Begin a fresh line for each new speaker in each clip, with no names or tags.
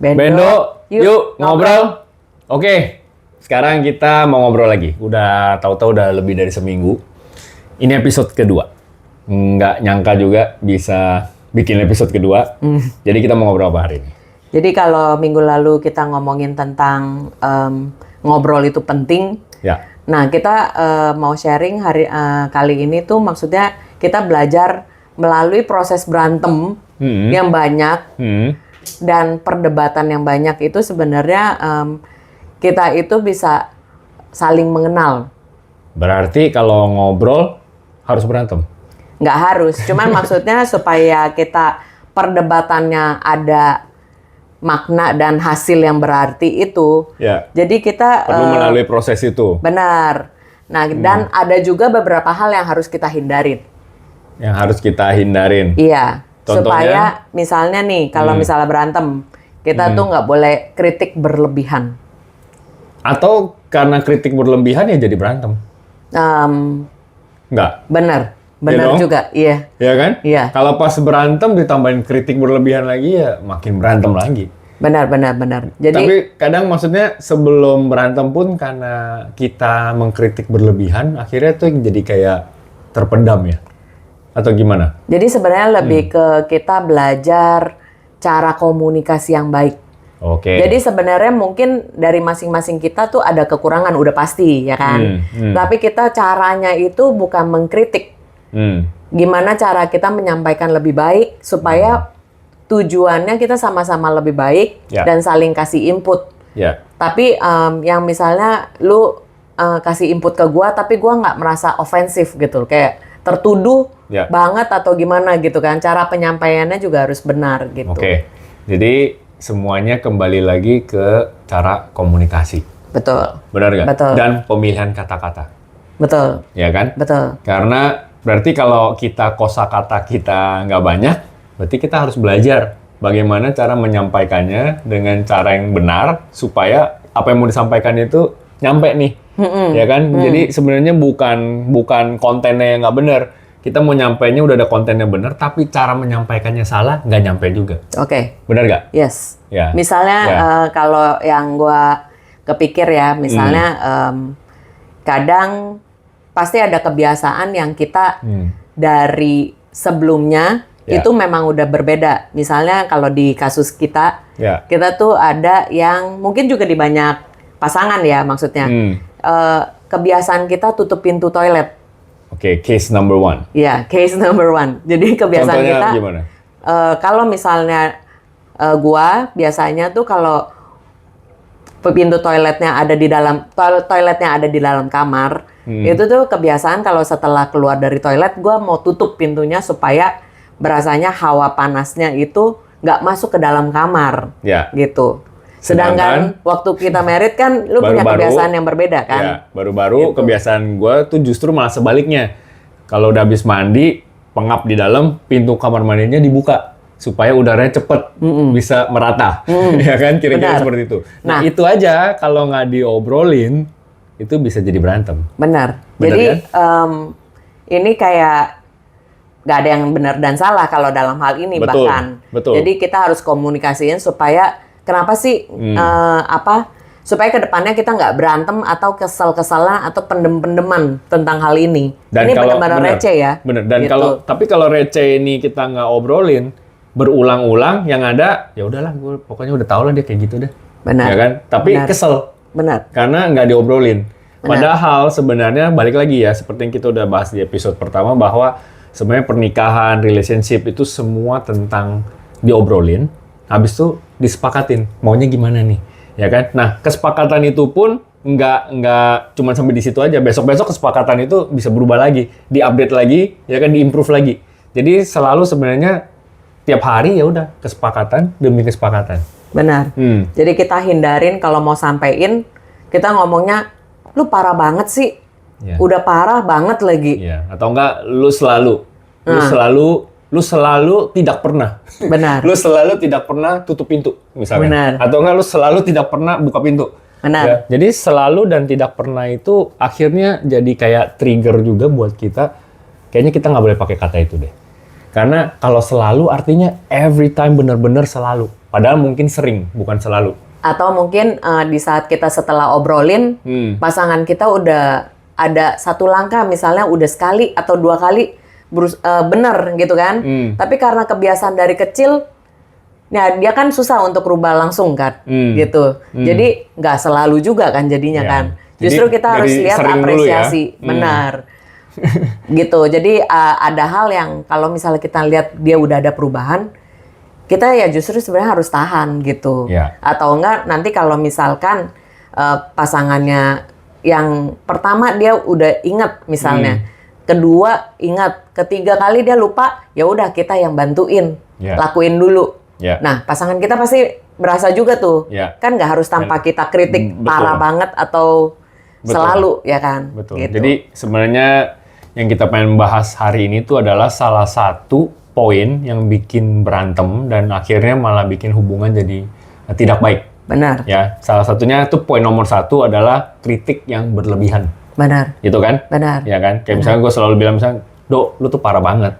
Bendo, yuk ngobrol. Oke, sekarang kita mau ngobrol lagi. Udah tahu-tahu udah lebih dari seminggu. Ini episode kedua. Nggak nyangka juga bisa bikin episode kedua. Jadi kita mau ngobrol apa hari ini?
Jadi kalau minggu lalu kita ngomongin tentang ngobrol itu penting.
Ya.
Nah, kita mau sharing kali ini tuh maksudnya kita belajar melalui proses berantem yang banyak dan perdebatan yang banyak itu sebenarnya kita itu bisa saling mengenal.
Berarti kalau ngobrol harus berantem?
Nggak harus, cuman maksudnya supaya kita perdebatannya ada makna dan hasil yang berarti itu.
Ya.
Jadi kita
perlu melalui proses itu.
Benar. Nah, dan ada juga beberapa hal yang harus kita hindarin.
Yang harus kita hindarin.
Iya.
Contohnya?
Supaya misalnya nih, kalau misalnya berantem, kita tuh nggak boleh kritik berlebihan.
Atau karena kritik berlebihan ya jadi berantem? Nggak?
Benar
Ya
juga, iya.
Iya kan?
Iya.
Kalau pas berantem ditambahin kritik berlebihan lagi ya makin berantem lagi.
Benar. Jadi,
tapi kadang maksudnya sebelum berantem pun karena kita mengkritik berlebihan, akhirnya tuh jadi kayak terpendam ya? Atau gimana?
Jadi sebenarnya lebih ke kita belajar cara komunikasi yang baik.
Oke.
Jadi sebenarnya mungkin dari masing-masing kita tuh ada kekurangan, udah pasti ya kan. Tapi kita caranya itu bukan mengkritik. Gimana cara kita menyampaikan lebih baik supaya tujuannya kita sama-sama lebih baik dan saling kasih input. Tapi yang misalnya lu kasih input ke gua tapi gua nggak merasa ofensif gitu, kayak tertuduh banget atau gimana gitu kan. Cara penyampaiannya juga harus benar gitu.
Oke. Jadi semuanya kembali lagi ke cara komunikasi.
Betul.
Benar nggak?
Betul.
Dan pemilihan kata-kata.
Betul.
Ya kan?
Betul.
Karena berarti kalau kita kosakata kita nggak banyak, berarti kita harus belajar bagaimana cara menyampaikannya dengan cara yang benar supaya apa yang mau disampaikan itu nyampe nih, ya kan? Jadi sebenarnya bukan kontennya yang nggak benar. Kita mau nyampainya udah ada kontennya benar, tapi cara menyampaikannya salah, nggak nyampe juga.
Oke.
Benar nggak?
Yes.
Ya.
Misalnya kalau yang gua kepikir ya, misalnya kadang pasti ada kebiasaan yang kita dari sebelumnya itu memang udah berbeda. Misalnya kalau di kasus kita, kita tuh ada yang mungkin juga di banyak pasangan ya maksudnya. Kebiasaan kita tutup pintu toilet.
Oke, case number one.
Iya, case number one. Jadi kebiasaan
contohnya
kita,
gimana?
Kalau misalnya gua biasanya tuh kalau pintu toiletnya ada di dalam kamar, itu tuh kebiasaan kalau setelah keluar dari toilet, gua mau tutup pintunya supaya berasanya hawa panasnya itu nggak masuk ke dalam kamar, gitu. Sedangkan waktu kita married kan, lu punya kebiasaan yang berbeda kan?
Ya, baru-baru gitu. Kebiasaan gue tuh justru malah sebaliknya. Kalau udah habis mandi, pengap di dalam, pintu kamar mandinya dibuka supaya udaranya cepet bisa merata, ya kan? Kira-kira seperti itu. Nah itu aja kalau nggak diobrolin, itu bisa jadi berantem.
Benar jadi kan? Ini kayak nggak ada yang benar dan salah kalau dalam hal ini.
Betul.
Jadi kita harus komunikasiin supaya kenapa sih supaya kedepannya kita nggak berantem atau kesel-kesalan atau pendem-pendeman tentang hal ini. Dan ini benar-benar receh ya.
Bener. Dan
gitu.
tapi kalau receh ini kita nggak obrolin berulang-ulang, yang ada ya udahlah, gue pokoknya udah tau lah dia kayak gitu deh.
Benar.
Ya kan? Tapi kesel.
Benar.
Karena nggak diobrolin. Padahal sebenarnya balik lagi ya, seperti yang kita udah bahas di episode pertama bahwa sebenarnya pernikahan, relationship itu semua tentang diobrolin. Habis itu disepakatin maunya gimana nih, ya kan? Nah kesepakatan itu pun nggak cuma sampai di situ aja. Besok kesepakatan itu bisa berubah lagi, diupdate lagi, ya kan, diimprove lagi. Jadi selalu sebenarnya tiap hari ya udah kesepakatan demi kesepakatan.
Benar. Jadi kita hindarin kalau mau sampein kita ngomongnya lu parah banget sih, udah parah banget lagi.
Ya. Atau enggak lu selalu tidak pernah.
Benar.
Lu selalu tidak pernah tutup pintu, misalnya.
Benar.
Atau enggak lu selalu tidak pernah buka pintu.
Benar.
Ya, jadi selalu dan tidak pernah itu akhirnya jadi kayak trigger juga buat kita. Kayaknya kita nggak boleh pakai kata itu deh. Karena kalau selalu artinya every time benar-benar selalu. Padahal mungkin sering, bukan selalu.
Atau mungkin di saat kita setelah obrolin, pasangan kita udah ada satu langkah, misalnya udah sekali atau 2 kali bener gitu kan. Tapi karena kebiasaan dari kecil, ya dia kan susah untuk rubah langsung kan, gitu. Jadi nggak selalu juga kan jadinya kan. Justru kita harus lihat apresiasi, benar. Gitu. Jadi ada hal yang kalau misalnya kita lihat dia udah ada perubahan, kita ya justru sebenarnya harus tahan gitu. Atau enggak nanti kalau misalkan pasangannya yang pertama dia udah ingat misalnya, kedua ingat, ketiga kali dia lupa, ya udah kita yang bantuin, lakuin dulu. Nah pasangan kita pasti berasa juga tuh, kan nggak harus tanpa kita kritik parah banget atau selalu ya kan. Gitu.
Jadi sebenarnya yang kita pengen bahas hari ini tuh adalah salah satu poin yang bikin berantem dan akhirnya malah bikin hubungan jadi tidak baik.
Benar.
Ya, salah satunya tuh poin nomor 1 adalah kritik yang berlebihan.
Benar.
Gitu kan?
Benar.
Ya kan? Kayak misalnya gue selalu bilang misalnya, Dok, lu tuh parah banget.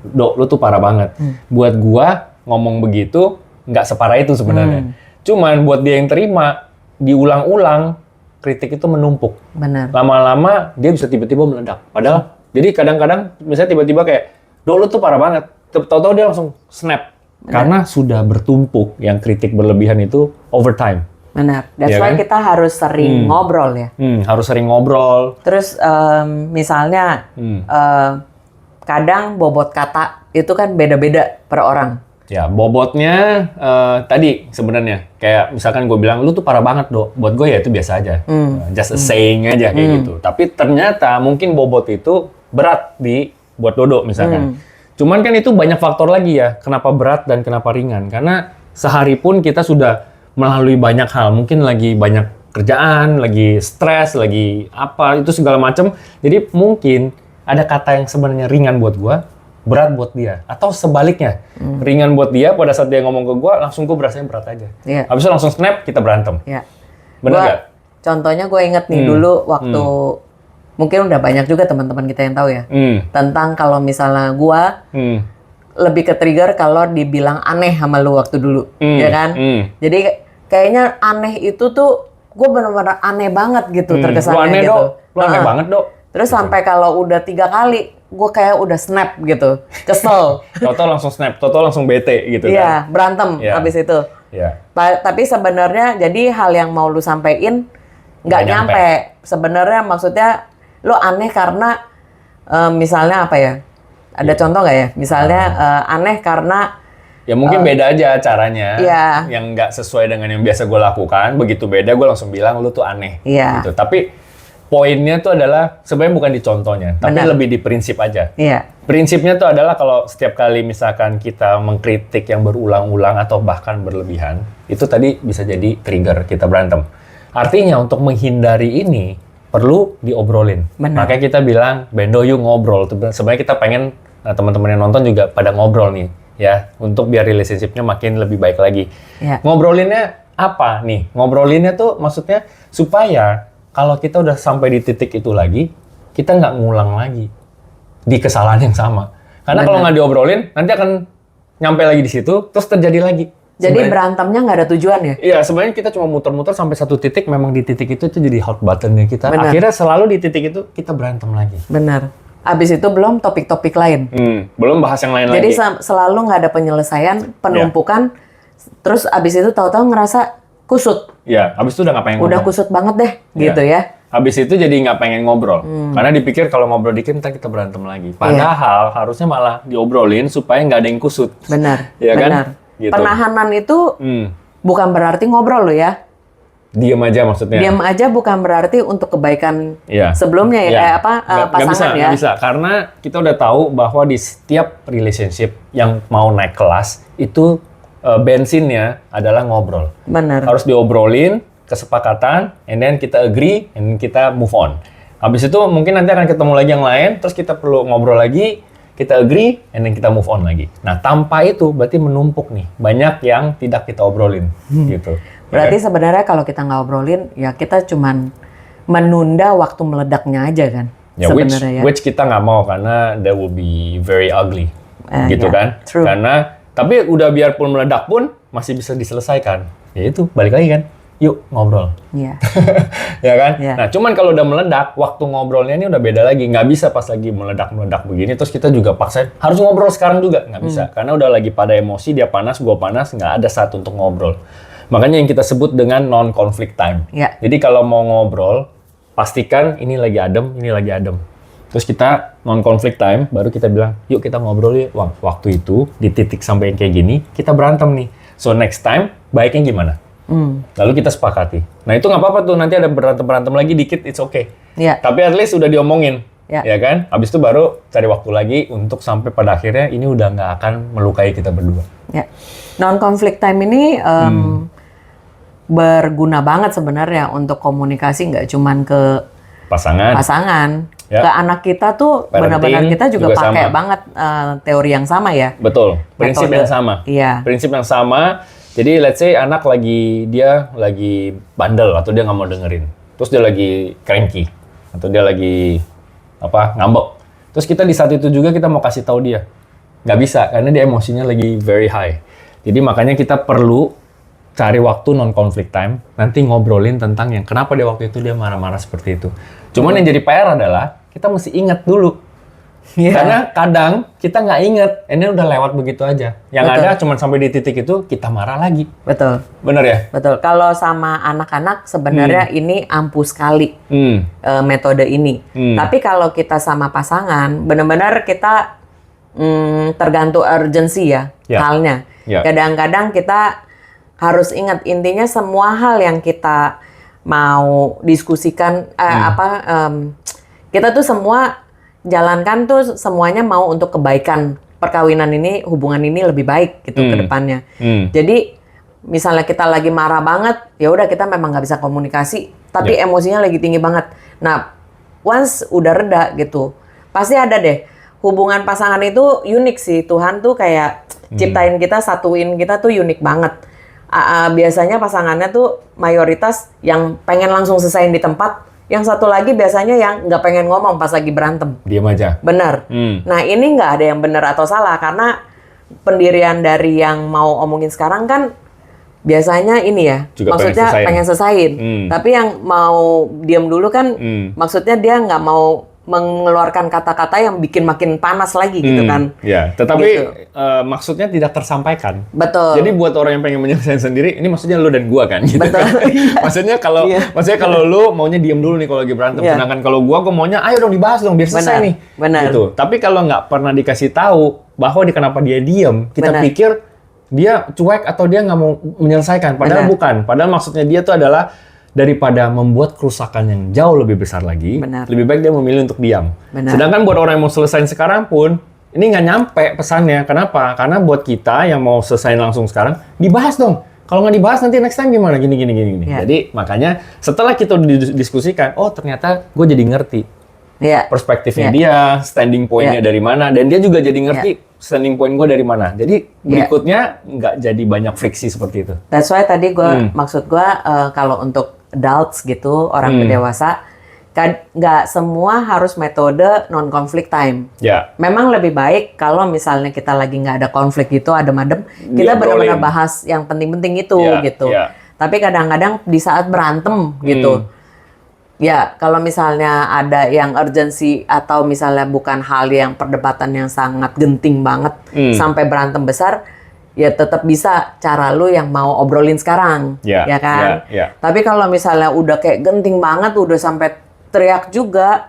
Dok, lu tuh parah banget. Buat gua ngomong begitu nggak separah itu sebenarnya. Cuman buat dia yang terima, diulang-ulang, kritik itu menumpuk.
Benar.
Lama-lama dia bisa tiba-tiba meledak. Padahal, jadi kadang-kadang misalnya tiba-tiba kayak, Dok, lu tuh parah banget. Tahu-tahu dia langsung snap. Benar. Karena sudah bertumpuk yang kritik berlebihan itu over time.
Benar. That's why kita harus sering ngobrol ya.
Harus sering ngobrol.
Terus misalnya kadang bobot kata itu kan beda-beda per orang.
Ya, bobotnya tadi sebenarnya kayak misalkan gue bilang lu tuh parah banget, Dok. Buat gue ya itu biasa aja. Just a saying aja kayak gitu. Tapi ternyata mungkin bobot itu berat buat Dodo misalkan. Cuman kan itu banyak faktor lagi ya. Kenapa berat dan kenapa ringan? Karena sehari pun kita sudah melalui banyak hal. Mungkin lagi banyak kerjaan, lagi stres, lagi apa itu segala macam. Jadi mungkin ada kata yang sebenarnya ringan buat gue, berat buat dia, atau sebaliknya ringan buat dia, pada saat dia ngomong ke gue langsung gue berasanya berat aja. Habis itu langsung snap, kita berantem. Benar nggak?
Contohnya gue inget nih dulu waktu mungkin udah banyak juga teman-teman kita yang tahu ya tentang kalau misalnya gue lebih ke trigger kalau dibilang aneh sama lu waktu dulu, ya kan? Jadi kayaknya aneh itu tuh gue benar-benar aneh banget gitu terkesannya
aneh,
gitu.
Lu aneh banget, Dok.
Terus
gitu.
sampai kalau udah 3 kali, gue kayak udah snap gitu, kesel.
Toto langsung snap, Toto langsung bete gitu kan.
Iya, berantem abis itu. Tapi sebenarnya jadi hal yang mau lu sampein nggak nyampe. Sebenarnya maksudnya lu aneh karena misalnya apa ya? Ada contoh nggak ya? Misalnya aneh karena
ya mungkin beda aja caranya, yang nggak sesuai dengan yang biasa gue lakukan. Begitu beda, gue langsung bilang lu tuh aneh. Gitu. Tapi poinnya tuh adalah sebenarnya bukan di contohnya, tapi lebih di prinsip aja. Prinsipnya tuh adalah kalau setiap kali misalkan kita mengkritik yang berulang-ulang atau bahkan berlebihan, itu tadi bisa jadi trigger kita berantem. Artinya untuk menghindari ini perlu diobrolin. Makanya kita bilang, Bendo yuk ngobrol. Sebenarnya kita pengen teman-teman yang nonton juga pada ngobrol nih, ya, untuk biar relationship-nya makin lebih baik lagi. Ngobrolinnya apa nih? Ngobrolinnya tuh maksudnya supaya kalau kita udah sampai di titik itu lagi, kita nggak ngulang lagi di kesalahan yang sama. Karena kalau nggak diobrolin, nanti akan nyampe lagi di situ, terus terjadi lagi.
Jadi berantemnya nggak ada tujuan ya?
Iya, sebenarnya kita cuma muter-muter sampai satu titik, memang di titik itu jadi hot button-nya kita. Akhirnya selalu di titik itu kita berantem lagi.
Benar. Abis itu belum topik-topik lain.
Belum bahas yang lain lagi.
Jadi selalu nggak ada penyelesaian, penumpukan, terus abis itu tahu-tahu ngerasa kusut.
Iya, habis itu udah nggak pengen ngobrol.
Udah kusut banget deh, gitu ya.
Habis itu jadi nggak pengen ngobrol. Karena dipikir kalau ngobrol dikit, ntar kita berantem lagi. Padahal harusnya malah diobrolin supaya nggak ada yang kusut.
Benar,
ya kan?
benar.
Gitu.
Penahanan itu bukan berarti ngobrol loh ya.
Diam aja maksudnya.
Diam aja bukan berarti untuk kebaikan sebelumnya ya, pasangan
nggak bisa. Karena kita udah tahu bahwa di setiap relationship yang mau naik kelas, itu bensinnya adalah ngobrol.
Benar.
Harus diobrolin, kesepakatan, and then kita agree, and then kita move on. Habis itu mungkin nanti akan ketemu lagi yang lain, terus kita perlu ngobrol lagi, kita agree, and then kita move on lagi. Nah, tanpa itu berarti menumpuk nih. Banyak yang tidak kita obrolin. Gitu.
Berarti sebenarnya kalau kita nggak obrolin, ya kita cuman menunda waktu meledaknya aja kan?
Ya, which kita nggak mau, karena that will be very ugly. Gitu kan?
True.
Karena tapi udah biarpun meledak pun, masih bisa diselesaikan. Ya itu, balik lagi kan. Yuk ngobrol.
Iya.
Ya kan?
Iya.
Nah, cuman kalau udah meledak, waktu ngobrolnya ini udah beda lagi. Nggak bisa pas lagi meledak-meledak begini, terus kita juga paksain, harus ngobrol sekarang juga. Nggak bisa. Karena udah lagi pada emosi, dia panas, gua panas, nggak ada saat untuk ngobrol. Makanya yang kita sebut dengan non-conflict time.
Iya.
Jadi kalau mau ngobrol, pastikan ini lagi adem, ini lagi adem. Terus kita non-conflict time, baru kita bilang, yuk kita ngobrol ya. Waktu itu, di titik sampai yang kayak gini, kita berantem nih. So next time, baiknya gimana? Lalu kita sepakati. Nah itu nggak apa-apa tuh, nanti ada berantem-berantem lagi dikit, it's okay.
Iya.
Tapi at least udah diomongin,
Ya.
ya kan? Habis itu baru cari waktu lagi untuk sampai pada akhirnya ini udah nggak akan melukai kita berdua.
Ya. Non-conflict time ini berguna banget sebenarnya untuk komunikasi, nggak cuman ke pasangan.
Ya.
Ke anak kita tuh
Parenting
benar-benar kita juga pakai
sama.
banget teori yang sama ya.
Betul, prinsip
Metode.
yang sama.
Iya.
Prinsip yang sama. Jadi let's say anak dia lagi bandel atau dia nggak mau dengerin. Terus dia lagi cranky atau dia lagi ngambek. Terus kita di saat itu juga kita mau kasih tahu dia. Nggak bisa karena dia emosinya lagi very high. Jadi makanya kita perlu cari waktu non-conflict time, nanti ngobrolin tentang yang kenapa dia waktu itu dia marah-marah seperti itu. Cuman yang jadi PR adalah kita mesti ingat dulu.
Iya.
Karena kadang kita nggak inget, ini udah lewat begitu aja. Yang
Betul.
ada cuma sampai di titik itu kita marah lagi.
Betul.
Bener ya?
Betul. Kalau sama anak-anak sebenarnya ini ampuh sekali metode ini. Tapi kalau kita sama pasangan, benar-benar kita tergantung urgensi ya
Ya.
halnya.
Ya.
Kadang-kadang kita harus ingat intinya semua hal yang kita mau diskusikan kita tuh semua jalankan tuh semuanya mau untuk kebaikan perkawinan ini, hubungan ini lebih baik gitu ke depannya. Jadi misalnya kita lagi marah banget, ya udah kita memang nggak bisa komunikasi, tapi emosinya lagi tinggi banget. Nah, once udah reda gitu, pasti ada deh hubungan pasangan itu unik sih. Tuhan tuh kayak ciptain kita, satuin kita tuh unik banget. Biasanya pasangannya tuh mayoritas yang pengen langsung selesaiin di tempat. Yang satu lagi biasanya yang nggak pengen ngomong pas lagi berantem.
Diam aja.
Benar. Nah ini nggak ada yang benar atau salah karena pendirian dari yang mau omongin sekarang kan biasanya ini ya,
Juga
maksudnya pengen selesaiin. Tapi yang mau diam dulu kan, maksudnya dia nggak mau mengeluarkan kata-kata yang bikin makin panas lagi gitu kan.
Ya, tetapi
Gitu.
maksudnya tidak tersampaikan.
Betul.
Jadi buat orang yang pengen menyelesaikan sendiri, ini maksudnya lu dan gua kan gitu.
Betul.
Kan? maksudnya kalau lu maunya diem dulu nih kalau lagi berantem,
Iya.
sedangkan kalau gua maunya ayo dong dibahas dong biar selesai
Benar,
nih.
benar.
Gitu. Tapi kalau nggak pernah dikasih tahu bahwa kenapa dia diem, kita
Benar.
pikir dia cuek atau dia nggak mau menyelesaikan. Padahal
Benar.
bukan. Padahal maksudnya dia tuh adalah daripada membuat kerusakan yang jauh lebih besar lagi,
Benar.
lebih baik dia memilih untuk diam.
Benar.
Sedangkan buat orang yang mau selesaiin sekarang pun, ini nggak nyampe pesannya. Kenapa? Karena buat kita yang mau selesaiin langsung sekarang, dibahas dong. Kalau nggak dibahas nanti next time gimana? Gini.
Ya.
Jadi makanya setelah kita diskusikan, oh ternyata gue jadi ngerti
Iya.
perspektifnya
Ya.
dia, standing point-nya
Ya.
dari mana, dan dia juga jadi ngerti standing point gue dari mana. Jadi berikutnya nggak jadi banyak friksi seperti itu.
That's why tadi maksud gue kalau untuk adults gitu, orang dewasa, nggak semua harus metode non-conflict time.
Ya.
Memang lebih baik kalau misalnya kita lagi nggak ada konflik gitu, adem-adem, kita benar-benar bahas yang penting-penting itu
Ya,
gitu.
ya.
Tapi kadang-kadang di saat berantem gitu, ya kalau misalnya ada yang urgensi atau misalnya bukan hal yang perdebatan yang sangat genting banget sampai berantem besar, ya tetap bisa cara lu yang mau obrolin sekarang,
Ya,
ya kan?
ya.
Tapi kalau misalnya udah kayak genting banget, udah sampai teriak juga,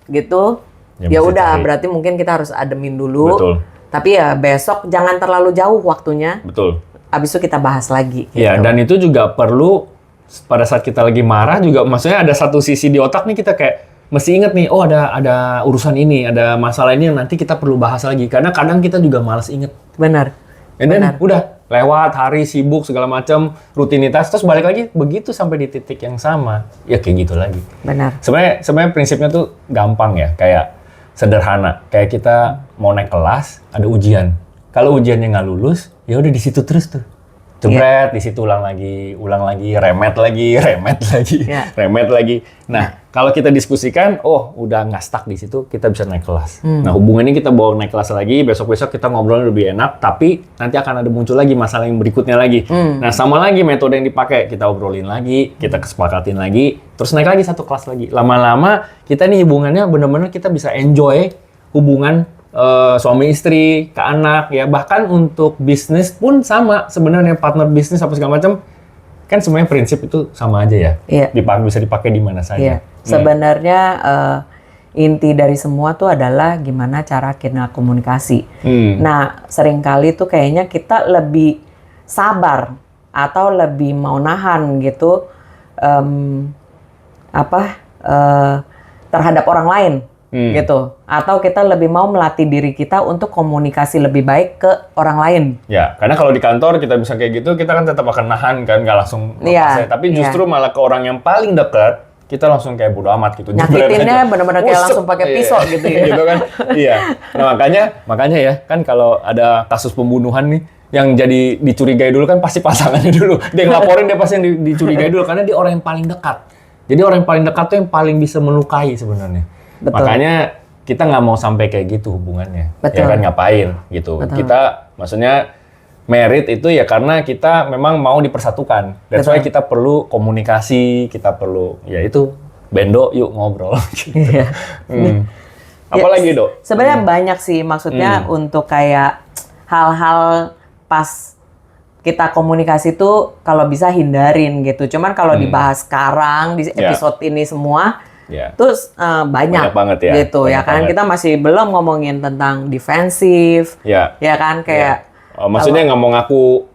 gitu,
Ya,
ya
mesti
udah
cari.
berarti mungkin kita harus ademin dulu.
Betul.
Tapi ya besok jangan terlalu jauh waktunya.
Betul.
Abis itu kita bahas lagi.
Ya,
gitu.
dan itu juga perlu pada saat kita lagi marah juga, maksudnya ada satu sisi di otak nih kita kayak mesti inget nih, oh ada urusan ini, ada masalah ini yang nanti kita perlu bahas lagi. Karena kadang kita juga malas inget.
Benar.
And then
Benar.
udah lewat hari sibuk segala macam rutinitas terus balik lagi begitu sampai di titik yang sama ya kayak gitu lagi.
Benar.
Sebenarnya prinsipnya tuh gampang ya, kayak sederhana. Kayak kita mau naik kelas ada ujian. Kalau ujiannya nggak lulus ya udah di situ terus tuh. Jebret, di situ ulang lagi, remet lagi,
Iya.
remet lagi. Nah, kalau kita diskusikan, oh udah nggak stuck di situ, kita bisa naik kelas. Nah hubungan ini kita bawa naik kelas lagi, besok-besok kita ngobrol lebih enak, tapi nanti akan ada muncul lagi masalah yang berikutnya lagi. Nah sama lagi metode yang dipakai, kita obrolin lagi, kita kesepakatin lagi, terus naik lagi satu kelas lagi. Lama-lama kita nih hubungannya benar-benar kita bisa enjoy hubungan suami istri, ke anak, ya bahkan untuk bisnis pun sama sebenarnya, partner bisnis apa segala macam. Kan semuanya prinsip itu sama aja ya, bisa dipakai di mana saja.
Sebenarnya inti dari semua tuh adalah gimana cara kita komunikasi. Nah, seringkali tuh kayaknya kita lebih sabar atau lebih mau nahan gitu terhadap orang lain. Gitu, atau kita lebih mau melatih diri kita untuk komunikasi lebih baik ke orang lain.
Ya, karena kalau di kantor kita bisa kayak gitu, kita kan tetap akan nahan kan, nggak langsung lepas ya. Tapi justru malah ke orang yang paling dekat, kita langsung kayak bodo amat gitu.
Nyakitinnya benar-benar kayak langsung pakai pisau gitu ya.
Gitu kan, iya. Nah makanya ya, kan kalau ada kasus pembunuhan nih, yang jadi dicurigai dulu kan pasti pasangannya dulu. Dia ngelaporin, dia pasti yang dicurigai dulu, karena dia orang yang paling dekat. Jadi orang yang paling dekat tuh yang paling bisa melukai sebenarnya.
Betul.
Makanya kita nggak mau sampai kayak gitu hubungannya.
Betul.
Ya kan, ngapain gitu.
Betul.
Kita maksudnya merit itu ya karena kita memang mau dipersatukan. That's why kita perlu komunikasi, kita perlu ya itu bendo yuk ngobrol gitu. Apalagi Dok?
Sebenarnya banyak sih, maksudnya untuk kayak hal-hal pas kita komunikasi tuh kalau bisa hindarin gitu. Cuman kalau dibahas sekarang di episode ini semua terus banyak
banget ya,
gitu ya kan. Kita masih belum ngomongin tentang defensif, ya kan, kayak
maksudnya nggak mau ngaku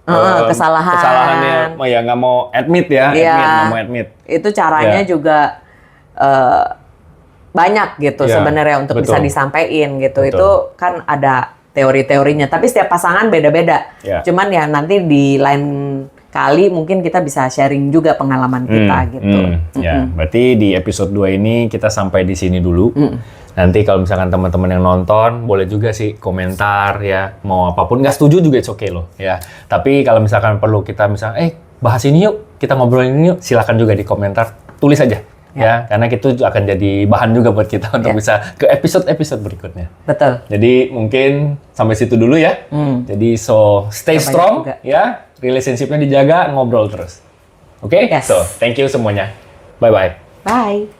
kesalahannya, ya nggak mau admit nggak mau admit.
Itu caranya juga banyak gitu sebenarnya untuk bisa disampaikan gitu.
Betul.
Itu kan ada teori-teorinya, tapi setiap pasangan beda-beda. Cuman ya nanti di lain kali mungkin kita bisa sharing juga pengalaman kita gitu.
Ya, berarti di episode 2 ini kita sampai di sini dulu. Nanti kalau misalkan teman-teman yang nonton, boleh juga sih komentar ya, mau apapun. Nggak setuju juga it's okay loh ya. Tapi kalau misalkan perlu kita bahas ini yuk, kita ngobrolin ini yuk, silakan juga di komentar, tulis aja. Ya, karena itu akan jadi bahan juga buat kita untuk bisa ke episode-episode berikutnya.
Betul.
Jadi mungkin sampai situ dulu ya. Jadi stay strong ya, relationship-nya dijaga, ngobrol terus. Oke?
Yes.
So, thank you semuanya. Bye-bye.
Bye.